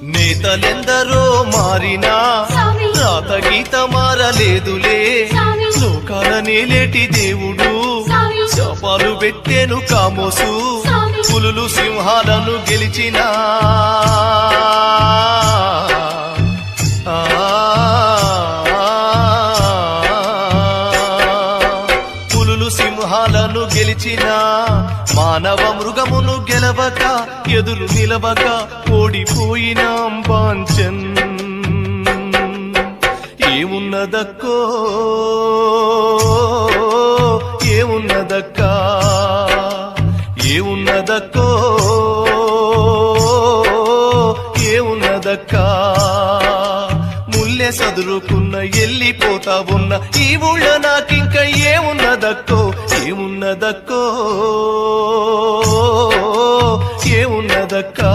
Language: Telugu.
నేతలెందరో మారినా రాత గీత మారలేదులే. లోకాల నేలేటి దేవుడు శాపాలు పెట్టేను కామోసు. పులులు సింహాలను గెలిచిన పులులు సింహాలను గెలిచిన మానవ మృగమును గెలవక ఎదురు నిలవక ఓడిపోయినాం బాంచన్. ఏమున్నదక్కో ఏమున్నదక్కా ఏమున్నదక్కో ఏమున్నదక్కా ముల్లె సదురుకున్న ఎల్లిపోతా ఉన్న ఈ ఊళ్ళో నాకింక ఏమున్నదక్కో ఏమున్నదక్కో ఏమున్నదక్కా.